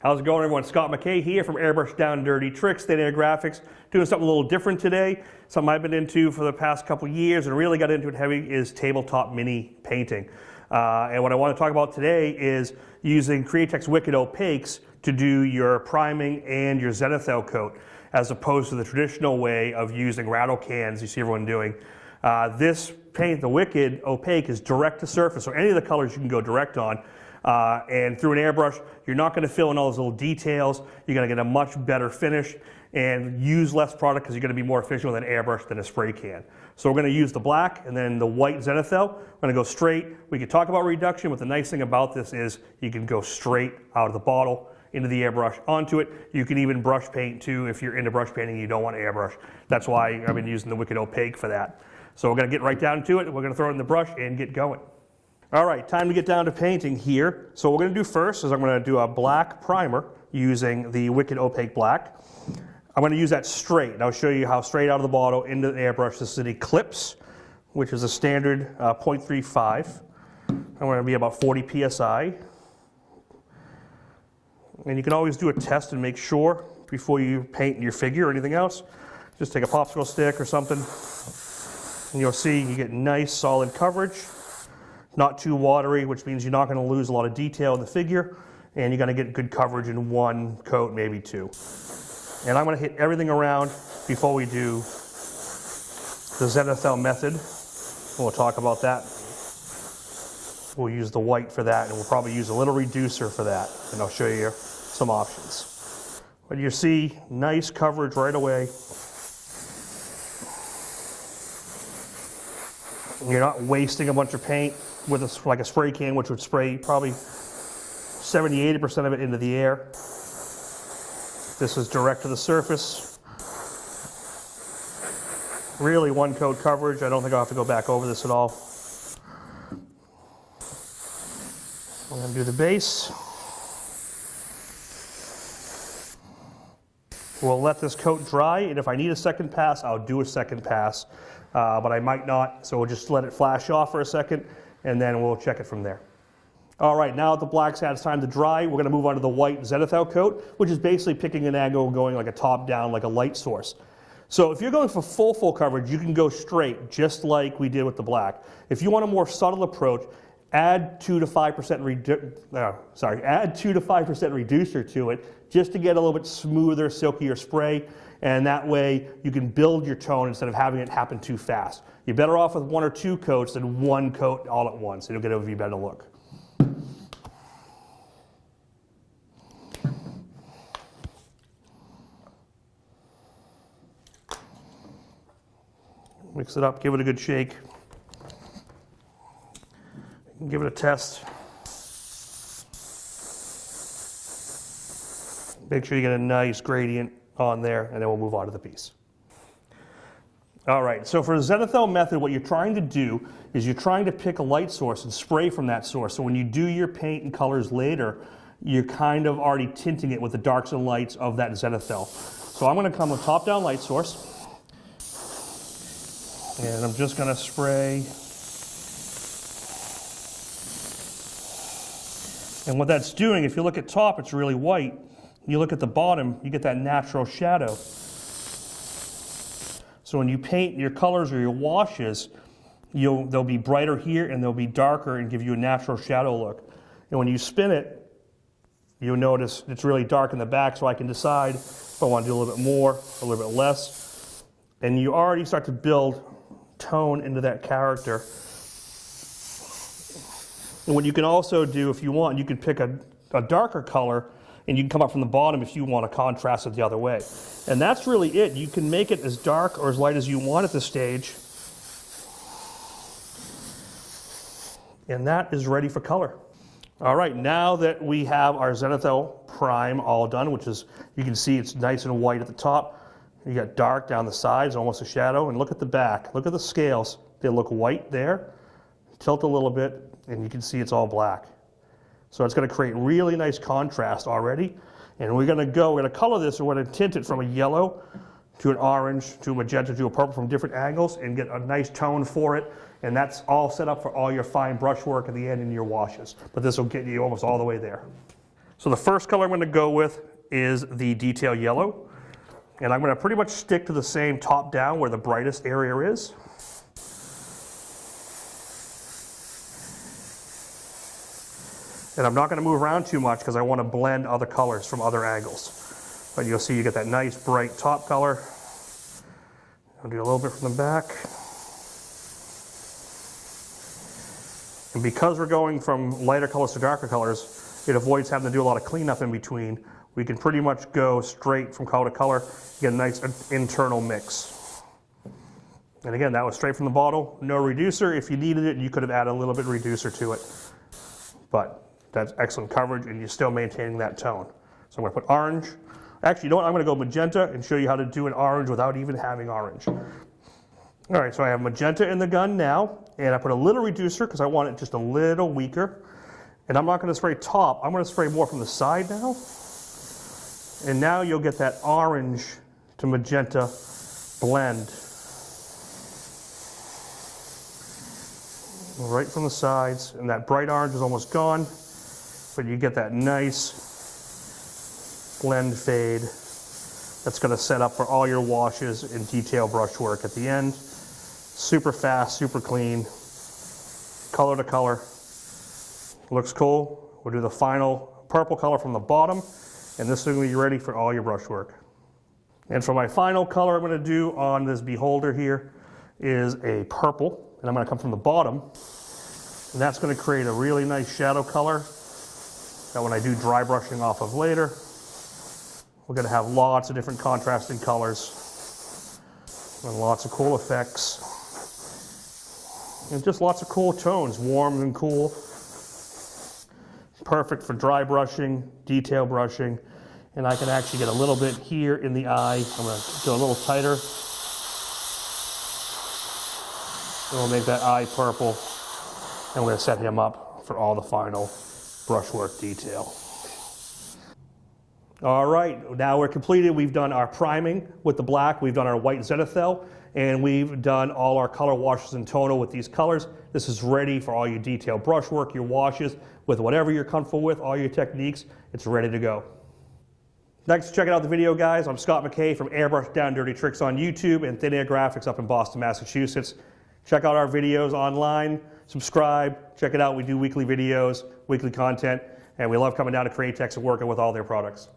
How's it going, everyone? Scott McKay here from Airbrush Down Dirty Tricks, State Air Graphics, doing something a little different today. Something I've been into for the past couple years and really got into it heavy is tabletop mini painting. And what I want to talk about today is using Createx Wicked Opaques to do your priming and your zenithal coat, as opposed to the traditional way of using rattle cans you see everyone doing. This paint, the Wicked Opaque, is direct to surface, so any of the colors you can go direct on. And through an airbrush, you're not going to fill in all those little details. You're going to get a much better finish and use less product because you're going to be more efficient with an airbrush than a spray can. So we're going to use the black and then the white zenithal. We're going to go straight. We can talk about reduction, but the nice thing about this is you can go straight out of the bottle into the airbrush onto it. You can even brush paint too if you're into brush painting and you don't want to airbrush. That's why I've been using the Wicked Opaque for that. So we're going to get right down to it. We're going to throw it in the brush and get going. All right, time to get down to painting here. So what we're going to do first is I'm going to do a black primer using the Wicked Opaque Black. I'm going to use that straight, and I'll show you how straight out of the bottle into the airbrush. This is an Eclipse, which is a standard 0.35. I'm going to be about 40 psi. And you can always do a test and make sure before you paint your figure or anything else. Just take a popsicle stick or something, and you'll see you get nice solid coverage. Not too watery, which means you're not going to lose a lot of detail in the figure, and you're going to get good coverage in one coat, maybe two. And I'm going to hit everything around before we do the zenithal method. We'll talk about that. We'll use the white for that, and we'll probably use a little reducer for that, and I'll show you some options. But you see nice coverage right away. You're not wasting a bunch of paint with like a spray can, which would spray probably 70–80% of it into the air. This is direct to the surface. Really one coat coverage. I don't think I'll have to go back over this at all. I'm going to do the base. We'll let this coat dry, and if I need a second pass, I'll do a second pass. But I might not, so we'll just let it flash off for a second, and then we'll check it from there. All right, now that the black's had time to dry, we're going to move on to the white zenithal coat, which is basically picking an angle and going like a top down, like a light source. So if you're going for full coverage, you can go straight, just like we did with the black. If you want a more subtle approach, add 2 to 5% reducer to it, just to get a little bit smoother, silkier spray. And that way you can build your tone instead of having it happen too fast. You're better off with 1 or 2 coats than 1 coat all at once. It'll get a better look. Mix it up, give it a good shake. Give it a test. Make sure you get a nice gradient on there, and then we'll move on to the piece. All right, so for the zenithal method, what you're trying to do is you're trying to pick a light source and spray from that source. So when you do your paint and colors later, you're kind of already tinting it with the darks and lights of that zenithal. So I'm going to come with top-down light source, and I'm just going to spray. And what that's doing, if you look at top, it's really white. You look at the bottom, you get that natural shadow. So when you paint your colors or your washes, they'll be brighter here and they'll be darker and give you a natural shadow look. And when you spin it, you'll notice it's really dark in the back, so I can decide if I want to do a little bit more, a little bit less. And you already start to build tone into that character. And what you can also do, if you want, you can pick a darker color, and you can come up from the bottom if you want to contrast it the other way. And that's really it. You can make it as dark or as light as you want at this stage. And that is ready for color. All right, now that we have our zenithal prime all done, which is, you can see it's nice and white at the top. You got dark down the sides, almost a shadow. And look at the back. Look at the scales. They look white there. Tilt a little bit, and you can see it's all black. So it's going to create really nice contrast already. And we're going to color this, and we're going to tint it from a yellow to an orange to a magenta to a purple from different angles and get a nice tone for it. And that's all set up for all your fine brush work at the end in your washes. But this will get you almost all the way there. So the first color I'm going to go with is the detail yellow. And I'm going to pretty much stick to the same top down where the brightest area is. And I'm not going to move around too much because I want to blend other colors from other angles. But you'll see you get that nice bright top color. I'll do a little bit from the back. And because we're going from lighter colors to darker colors, it avoids having to do a lot of cleanup in between. We can pretty much go straight from color to color, get a nice internal mix. And again, that was straight from the bottle, no reducer. If you needed it, you could have added a little bit of reducer to it. But that's excellent coverage and you're still maintaining that tone. So I'm going to put orange. Actually, you know what? I'm going to go magenta and show you how to do an orange without even having orange. All right, so I have magenta in the gun now, and I put a little reducer because I want it just a little weaker. And I'm not going to spray top, I'm going to spray more from the side now. And now you'll get that orange to magenta blend. Right from the sides, and that bright orange is almost gone, but you get that nice blend fade that's going to set up for all your washes and detail brush work at the end. Super fast, super clean, color to color. Looks cool. We'll do the final purple color from the bottom, and this is going to be ready for all your brush work. And for my final color I'm going to do on this beholder here is a purple, and I'm going to come from the bottom, and that's going to create a really nice shadow color that when I do dry brushing off of later, we're going to have lots of different contrasting colors and lots of cool effects and just lots of cool tones, warm and cool. Perfect for dry brushing, detail brushing, and I can actually get a little bit here in the eye. I'm going to go a little tighter. And we'll make that eye purple, and we're going to set him up for all the final brushwork detail. All right, now we're completed. We've done our priming with the black, we've done our white zenithal, and we've done all our color washes in tonal with these colors. This is ready for all your detail brushwork, your washes, with whatever you're comfortable with, all your techniques, it's ready to go. Thanks for checking out the video, guys. I'm Scott McKay from Airbrush Down Dirty Tricks on YouTube and Thin Air Graphics up in Boston, Massachusetts. Check out our videos online, subscribe, check it out. We do weekly videos, weekly content, and we love coming down to Createx and working with all their products.